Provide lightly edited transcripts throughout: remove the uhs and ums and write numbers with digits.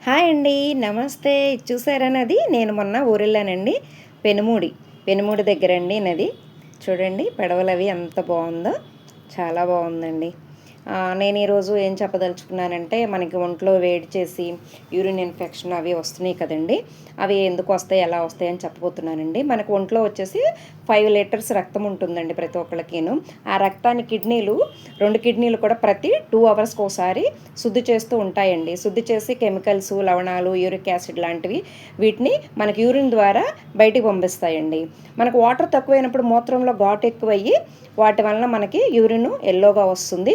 Hi అండి. నమస్తే. చూసారా నది? నేను మొన్న ఊరెళ్ళానండి. పెనుమూడి దగ్గరండి నది. చూడండి పడవలవి ఎంత బావుందో. చాలా బావుందండి. నేను ఈరోజు ఏం చెప్పదలుచుకున్నానంటే, మనకి ఒంట్లో వేడి చేసి యూరిన్ ఇన్ఫెక్షన్ అవి వస్తున్నాయి కదండీ! అవి ఎందుకు వస్తాయి, ఎలా వస్తాయి అని చెప్పబోతున్నానండి. మనకు ఒంట్లో వచ్చేసి 5 లీటర్స్ రక్తం ఉంటుందండి ప్రతి ఒక్కళ్ళకిను. ఆ రక్తాన్ని 2 కిడ్నీలు కూడా ప్రతి 2 అవర్స్‌కోసారి శుద్ధి చేస్తూ ఉంటాయండి. శుద్ధి చేసి కెమికల్స్, లవణాలు, యూరిక్ యాసిడ్ లాంటివి వీటిని మనకి యూరిన్ ద్వారా బయటికి పంపిస్తాయండి. మనకు వాటర్ తక్కువైనప్పుడు మూత్రంలో ఘాటు ఎక్కువయ్యి వాటి వలన మనకి యూరిన్ యెల్లోగా వస్తుంది.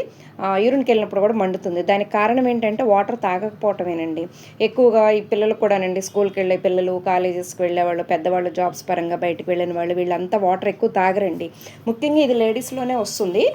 యూరిన్‌కి వెళ్ళినప్పుడు కూడా మండుతుంది. దానికి కారణం ఏంటంటే వాటర్ తాగకపోవటమేనండి. ఎక్కువగా ఈ పిల్లలు కూడానండి, స్కూల్‌కి వెళ్ళే పిల్లలు, కాలేజెస్‌కి వెళ్ళేవాళ్ళు, పెద్దవాళ్ళు జాబ్స్ పరంగా బయటికి వెళ్ళిన వాళ్ళు వీళ్ళంతా వాటర్ ఎక్కువ తాగరండి. ముఖ్యంగా ఇది లేడీస్‌లోనే వస్తుంది.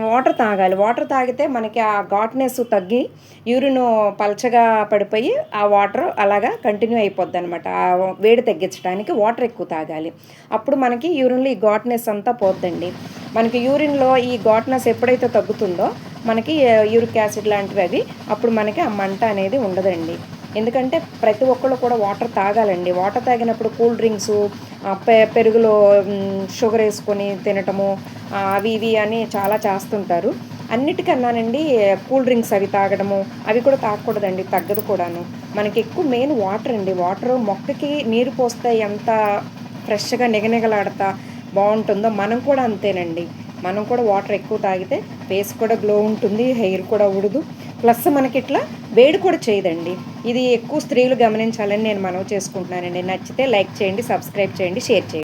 వాటర్ తాగాలి. వాటర్ తాగితే మనకి ఆ ఘాట్‌నెస్ తగ్గి యూరిన్ పలచగా పడిపోయి ఆ వాటర్ అలాగా కంటిన్యూ అయిపోద్దనమాట. ఆ వేడి తగ్గించడానికి వాటర్ ఎక్కువ తాగాలి. అప్పుడు మనకి యూరిన్‌లో ఈ ఘాట్‌నెస్ అంతా పోద్దండి. మనకి యూరిన్‌లో ఈ ఘాట్‌నెస్ ఎప్పుడైతే తగ్గుతుందో మనకి యూరిక్ యాసిడ్ లాంటివి అవి అప్పుడు మనకి ఆ మంట అనేది ఉండదండి. ఎందుకంటే ప్రతి ఒక్కళ్ళు కూడా వాటర్ తాగాలండి. వాటర్ తాగినప్పుడు కూల్ డ్రింక్సు, పెరుగులో షుగర్ వేసుకొని తినటము, అవి ఇవి అని చాలా చేస్తుంటారు. అన్నిటికన్నానండి కూల్ డ్రింక్స్ అవి తాగడము, అవి కూడా తాగకూడదండి, తగ్గదు కూడాను. మనకి ఎక్కువ మెయిన్ వాటర్ అండి. వాటరు మొక్కకి నీరు పోస్తే ఎంత ఫ్రెష్‌గా నిగనిగలాడతా బావుంటుందో మనం కూడా అంతేనండి. మనం కూడా వాటర్ ఎక్కువ తాగితే ఫేస్ కూడా గ్లో ఉంటుంది, హెయిర్ కూడా ఊడదు. ప్లస్ మనకిట్లా వేడి కూడా చేయదండి. ఇది ఎక్కువ స్త్రీలు గమనించాలని నేను మనవి చేసుకుంటున్నానండి. నచ్చితే లైక్ చేయండి, సబ్స్క్రైబ్ చేయండి, షేర్ చేయండి.